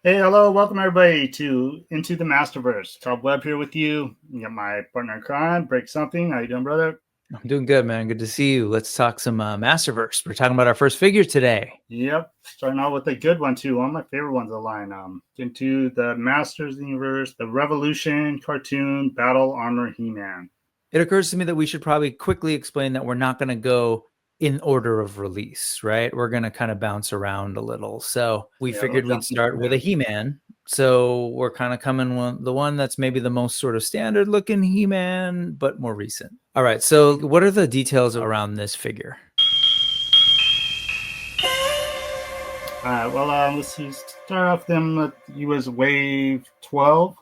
Hey, hello, welcome everybody to Into the Masterverse. Top Web here with you. You got my partner in crime, Break Something. How you doing, brother? I'm doing good, man. Good to see you. Let's talk some Masterverse. We're talking about our first figure today. Yep, starting out with a good one too. One of my favorite ones of the line. Into the Masters of the Universe, the Revolution cartoon Battle Armor He-Man. It occurs to me that we should probably quickly explain that we're not going to go in order of release, right? We're going to kind of bounce around a little. So we figured we'd start with a He-Man. So we're kind of coming with the one that's maybe the most sort of standard looking He-Man, but more recent. All right. So what are the details around this figure? Let's start off them. He was Wave 12,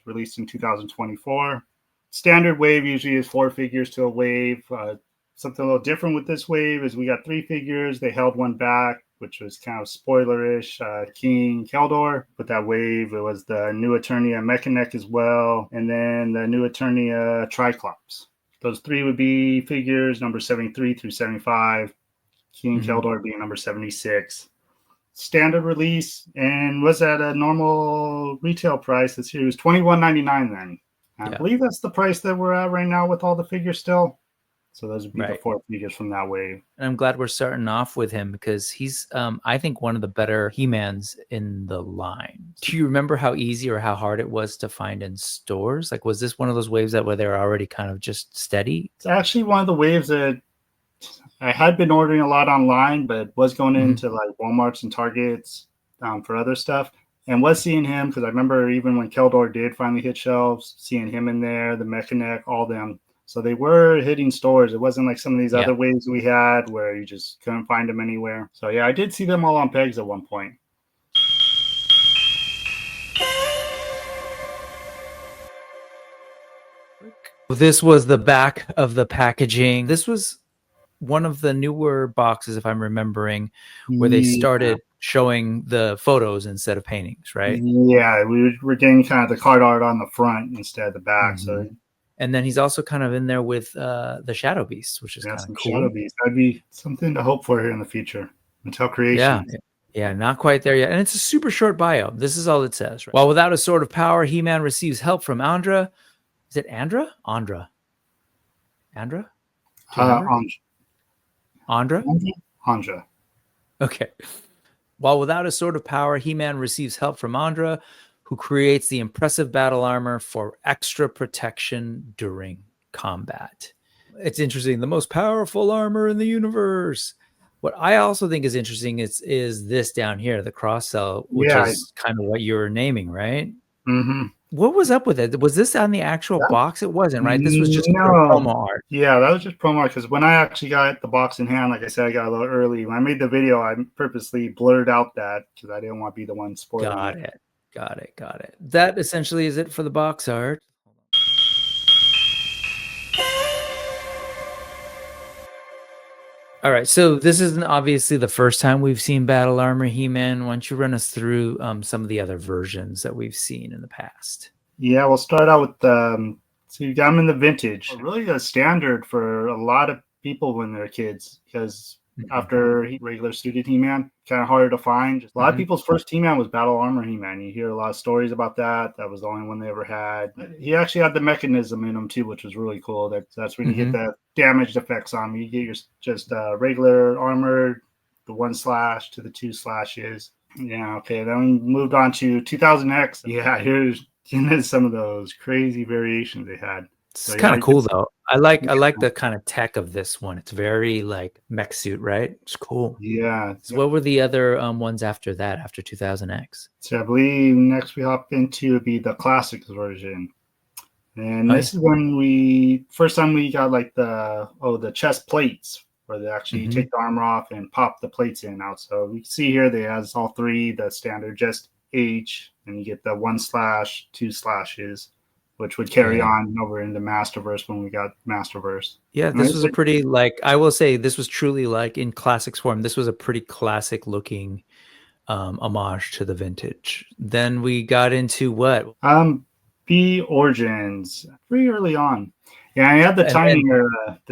released in 2024. Standard wave usually is 4 figures to a wave. Something a little different with this wave is we got 3 figures. They held one back, which was kind of spoilerish. King Keldor. With that wave, it was the new Eternia Mechanic as well, and then the new Eternia Triclops. Those 3 would be figures number 73 through 75. King Keldor being number 76. Standard release, and was at a normal retail price. This year was $21.99 then. I believe that's the price that we're at right now with all the figures still. So those would be the 4 figures from that wave. And I'm glad we're starting off with him because he's, I think, one of the better He-Mans in the line. Do you remember how easy or how hard it was to find in stores? Like, was this one of those waves that where they were already kind of just steady? It's actually one of the waves that I had been ordering a lot online, but was going into like Walmarts and Targets for other stuff, and was seeing him because I remember even when Keldor did finally hit shelves, seeing him in there, the Mechanic, all them. So they were hitting stores. It wasn't like some of these other waves we had where you just couldn't find them anywhere. So yeah, I did see them all on pegs at one point. This was the back of the packaging. This was one of the newer boxes, if I'm remembering, where they started showing the photos instead of paintings, right? Yeah, we were getting kind of the card art on the front instead of the back. So, and then he's also kind of in there with the Shadow Beast, which is kind of cool. Shadow Beast. That'd be something to hope for here in the future. Mattel Creation. Yeah, not quite there yet. And it's a super short bio. This is all it says. Right? While without a sword of power, He-Man receives help from Andra. Is it Andra? Andra. Andra? Andra? Andra. Okay. While without a sword of power, He-Man receives help from Andra, who creates the impressive battle armor for extra protection during combat. It's interesting. The most powerful armor in the universe. What I also think is interesting is this down here, the cross cell, which is kind of what you're naming, right? Mm-hmm. What was up with it? Was this on the actual box? It wasn't, right? This was just promo art. Yeah, that was just promo art because when I actually got the box in hand, like I said, I got a little early. When I made the video, I purposely blurred out that because I didn't want to be the one spoiling it. Got it. That essentially is it for the box art. All right, so this isn't obviously the first time we've seen Battle Armor He-Man. Why don't you run us through some of the other versions that we've seen in the past? Yeah, we'll start out with so you got them in the vintage. Really a standard for a lot of people when they're kids because after regular suited He-Man, kind of harder to find. A lot of people's first He-Man was Battle Armor He-Man. You hear a lot of stories about that. That was the only one they ever had. He actually had the mechanism in him too, which was really cool. That's when you get the damaged effects on him. You get your just regular armor, the 1 slash to the 2 slashes. Yeah, okay. Then we moved on to 2000X. Yeah, here's some of those crazy variations they had. It's kind of cool though. I like the kind of tech of this one. It's very like mech suit, right? It's cool. Yeah. So what were the other ones after that, after 2000X? So I believe next we hop into be the classics version. And this is when first time we got like the chest plates where they actually take the armor off and pop the plates in and out. So we can see here they has all 3, the standard just H, and you get the 1 slash, 2 slashes, which would carry on over into Masterverse when we got Masterverse. Yeah, this was a pretty, like, I will say this was truly like in classics form. This was a pretty classic looking homage to the vintage. Then we got into what? B Origins, pretty early on. Yeah, I had the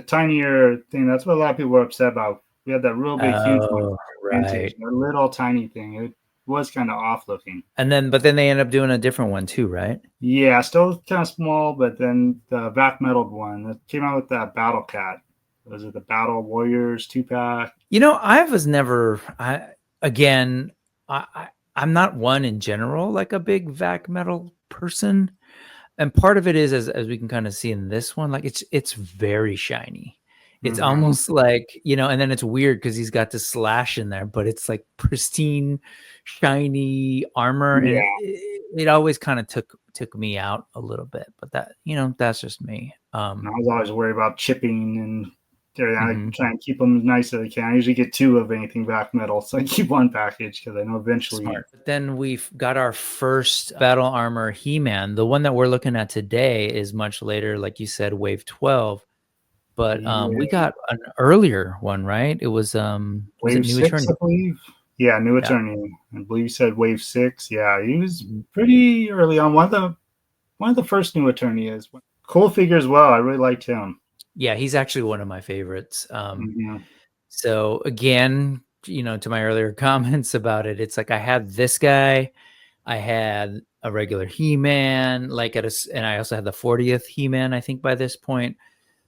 tinier thing. That's what a lot of people were upset about. We had that real big, huge one. Right. A little tiny thing. It was kind of off looking. But then they end up doing a different one too, right? Yeah, still kind of small, but then the vac metaled one that came out with that Battle Cat. Was it the Battle Warriors 2-pack? I was never. I'm not one in general like a big vac metal person, and part of it is as we can kind of see in this one, like it's very shiny. It's almost like, and then it's weird because he's got this slash in there, but it's like pristine, shiny armor, and it always kind of took me out a little bit. But that's just me. I was always worried about chipping, and I try and keep them as nice as I can. I usually get 2 of anything vac metal, so I keep 1 package because I know eventually. Smart. But then we've got our first battle armor He-Man. The one that we're looking at today is much later, like you said, Wave 12. But we got an earlier one, right? It was Wave 6, I believe. Yeah, New Attorney. I believe you said Wave 6. Yeah, he was pretty early on. One of the first New Attorney is cool figure as well. I really liked him. Yeah, he's actually one of my favorites. So again, to my earlier comments about it, it's like I had this guy, I had a regular He-Man, and I also had the 40th He-Man, I think, by this point.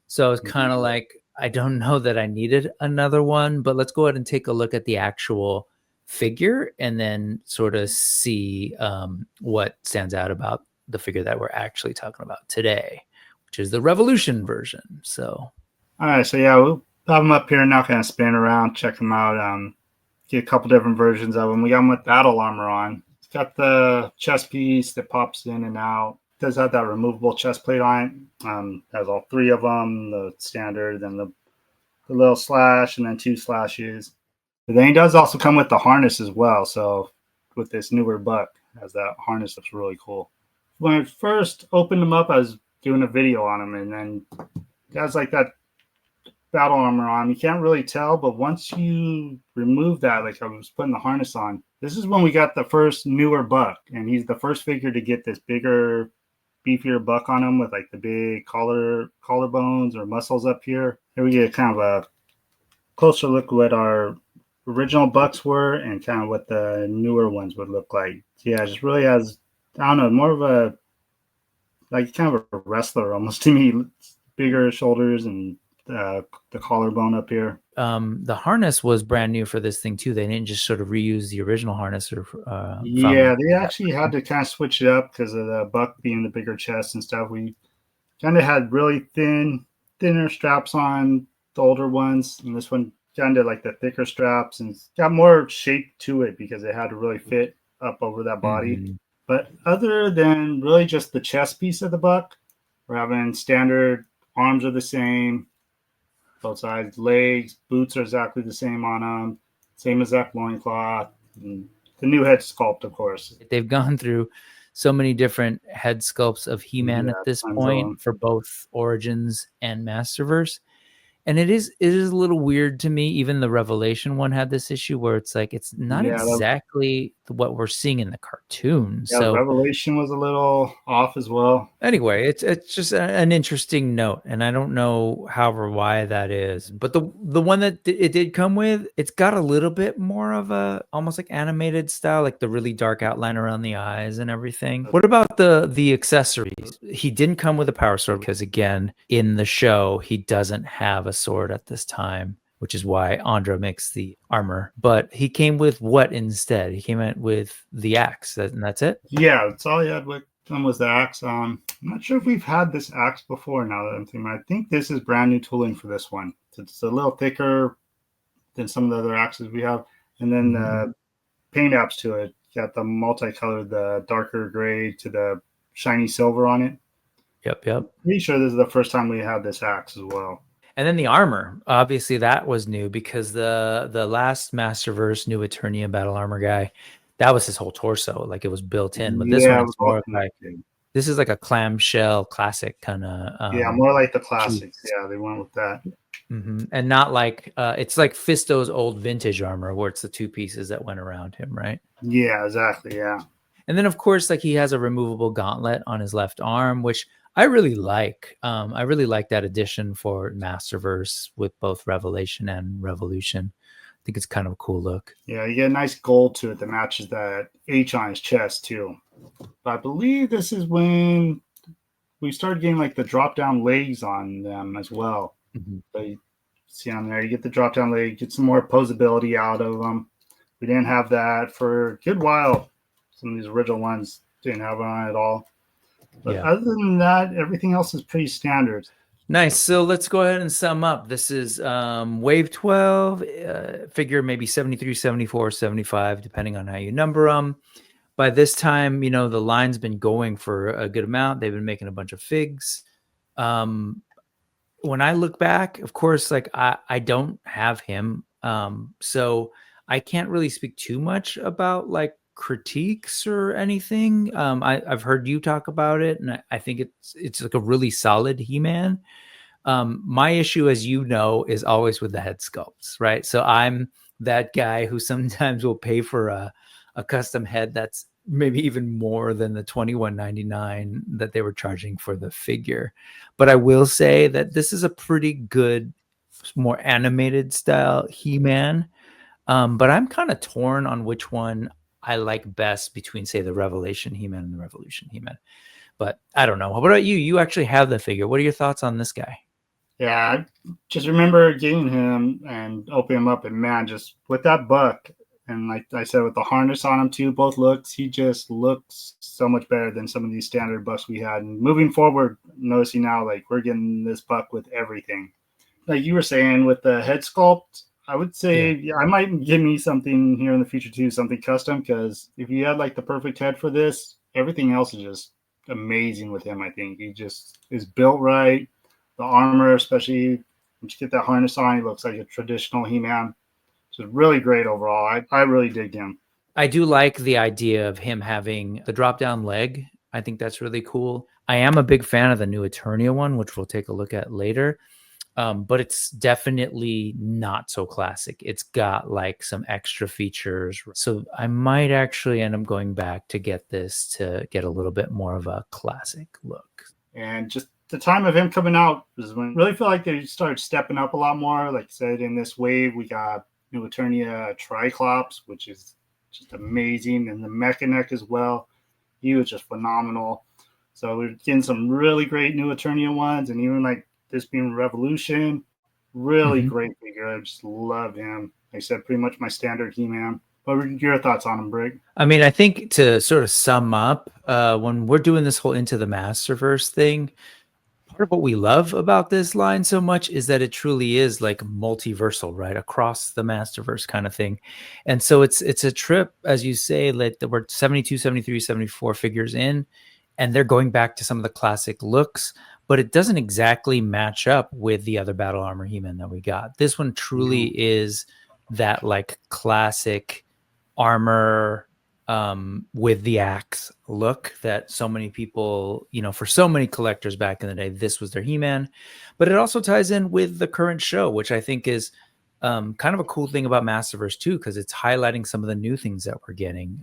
So I was kind of like, I don't know that I needed another one, but let's go ahead and take a look at the actual figure and then sort of see what stands out about the figure that we're actually talking about today, which is the Revolution version. So, all right. So yeah, we'll have them up here now, kind of spin around, check them out, get a couple different versions of them. We got them with battle armor on. It's got the chest piece that pops in and out. Does have that removable chest plate on it. Has all 3 of them, the standard, then the little slash, and then 2 slashes. But then he does also come with the harness as well. So with this newer buck, has that harness that's really cool. When I first opened him up, I was doing a video on him, and then he has like that battle armor on. You can't really tell, but once you remove that, like I was putting the harness on, this is when we got the first newer buck, and he's the first figure to get this bigger, beefier buck on him with like the big collarbones or muscles up here. Here we get kind of a closer look at what our original bucks were and kind of what the newer ones would look like. Yeah, it just really has, I don't know, more of a, like kind of a wrestler almost to me. Bigger shoulders and the collarbone up here. The harness was brand new for this thing too. They didn't just sort of reuse the original harness. They actually had to kind of switch it up because of the buck being the bigger chest and stuff. We kind of had really thinner straps on the older ones, and this one kind of like the thicker straps and got more shape to it because it had to really fit up over that body. But other than really just the chest piece of the buck, we're having standard arms are the same, both sides, legs, boots are exactly the same on them, same exact loincloth, and the new head sculpt, of course. They've gone through so many different head sculpts of He-Man at this point for both Origins and Masterverse. And it is a little weird to me. Even the Revelation one had this issue where it's like it's not exactly what we're seeing in the cartoon. Yeah, so Revelation was a little off as well. Anyway, it's just an interesting note, and I don't know however why that is. But the one that it did come with, it's got a little bit more of a almost like animated style, like the really dark outline around the eyes and everything. What about the accessories? He didn't come with a power sword because again, in the show, he doesn't have a sword at this time, which is why Andra makes the armor. But he came with what instead? He came in with the axe, and that's it? Yeah, that's all he had with him was the axe. I'm not sure if we've had this axe before now that I'm thinking. I think this is brand new tooling for this one. It's a little thicker than some of the other axes we have. And then the paint apps to it. You got the multicolored, the darker gray to the shiny silver on it. Yep. Pretty sure this is the first time we had this axe as well. And then the armor, obviously that was new because the last Masterverse New Eternia battle armor guy, that was his whole torso, like it was built in. But this one was more like this is like a clamshell classic kind of. More like the classics. Yeah, they went with that. And not like it's like Fisto's old vintage armor where it's the 2 pieces that went around him, right? Yeah, exactly. Yeah. And then of course, like he has a removable gauntlet on his left arm, which I really like. I really like that addition for Masterverse with both Revelation and Revolution. think it's kind of a cool look. Yeah, you get a nice gold to it that matches that H on his chest too. But I believe this is when we started getting like the drop down legs on them as well. Mm-hmm. So you see on there, you get the drop down leg, get some more posability out of them. We didn't have that for a good while. Some of these original ones didn't have it on at all. But other than that, everything else is pretty standard. Nice. So let's go ahead and sum up. This is wave 12, figure maybe 73, 74, 75, depending on how you number them. By this time, you know, the line's been going for a good amount. They've been making a bunch of figs. When I look back, of course, like I don't have him. So I can't really speak too much about like critiques or anything. I've heard you talk about it, and I think it's like a really solid He-Man. My issue, as you know, is always with the head sculpts, right? So I'm that guy who sometimes will pay for a custom head that's maybe even more than the $21.99 that they were charging for the figure. But I will say that this is a pretty good, more animated style He-Man. But I'm kind of torn on which one I like best between, say, the Revelation He-Man and the Revolution He-Man. But I don't know. What about you? You actually have the figure. What are your thoughts on this guy? Yeah, I just remember getting him and opening him up, and man, just with that buck, and like I said, with the harness on him too, both looks, he just looks so much better than some of these standard bucks we had. And moving forward, noticing now, like we're getting this buck with everything. Like you were saying with the head sculpt, I would say I might give me something here in the future too, something custom, because if you had like the perfect head for this, everything else is just amazing with him. I think he just is built right. The armor, especially once you get that harness on, he looks like a traditional He-Man. So really great overall. I really dig him. I do like the idea of him having the drop down leg. I think that's really cool. I am a big fan of the new Eternia one, which we'll take a look at later. But it's definitely not so classic. It's got like some extra features. So I might actually end up going back to get this to get a little bit more of a classic look. And just the time of him coming out is when I really feel like they started stepping up a lot more. Like I said, in this wave, we got new Eternia Triclops, which is just amazing. And the Mechanic as well. He was just phenomenal. So we're getting some really great new Eternia ones, and even like this being Revolution, really great figure. I just love him. Like I said, pretty much my standard He-Man. What were your thoughts on him, Brick? I mean, I think to sort of sum up, when we're doing this whole Into the Masterverse thing, part of what we love about this line so much is that it truly is like multiversal, right? Across the Masterverse kind of thing. And so it's a trip, as you say, like we're 72, 73, 74 figures in, and they're going back to some of the classic looks, but it doesn't exactly match up with the other Battle Armor He-Man that we got. This one truly is that like classic armor with the axe look that so many people, you know, for so many collectors back in the day, this was their He-Man. But it also ties in with the current show, which I think is kind of a cool thing about Masterverse too, because it's highlighting some of the new things that we're getting.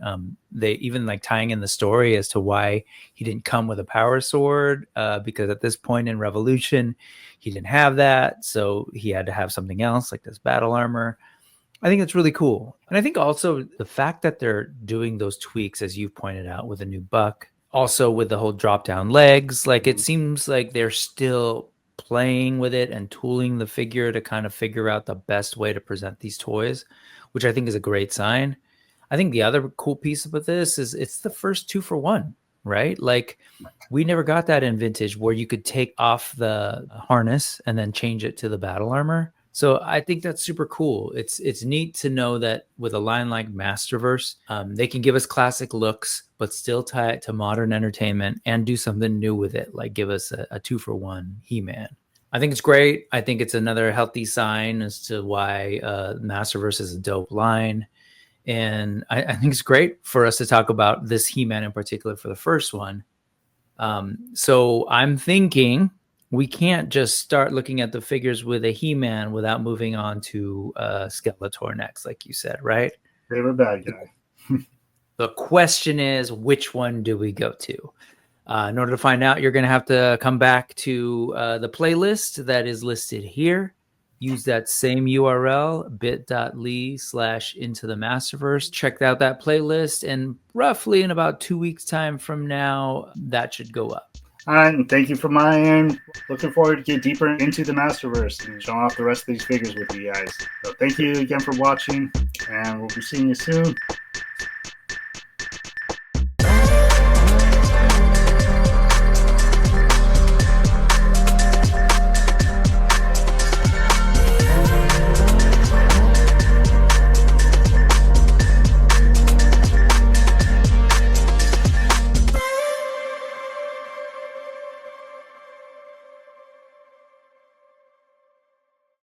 They even like tying in the story as to why he didn't come with a power sword, because at this point in Revolution, he didn't have that. So he had to have something else like this battle armor. I think it's really cool. And I think also the fact that they're doing those tweaks, as you've pointed out, with a new buck, also with the whole drop down legs, like it seems like they're still playing with it and tooling the figure to kind of figure out the best way to present these toys, which I think is a great sign. I think the other cool piece about this is it's the first 2-for-1, right? Like we never got that in vintage where you could take off the harness and then change it to the battle armor. So I think that's super cool. It's neat to know that with a line like Masterverse, they can give us classic looks, but still tie it to modern entertainment and do something new with it, like give us a 2-for-1 He-Man. I think it's great. I think it's another healthy sign as to why Masterverse is a dope line. And I think it's great for us to talk about this He-Man in particular for the first one. So I'm thinking we can't just start looking at the figures with a He-Man without moving on to Skeletor next, like you said, right? Favorite bad guy. The question is, which one do we go to? In order to find out, you're going to have to come back to the playlist that is listed here. use that same URL, bit.ly/into the masterverse. Check out that playlist, and roughly in about 2 weeks' time from now, that should go up. All right, and thank you from my end. Looking forward to get deeper into the Masterverse and showing off the rest of these figures with you guys. So thank you again for watching, and we'll be seeing you soon.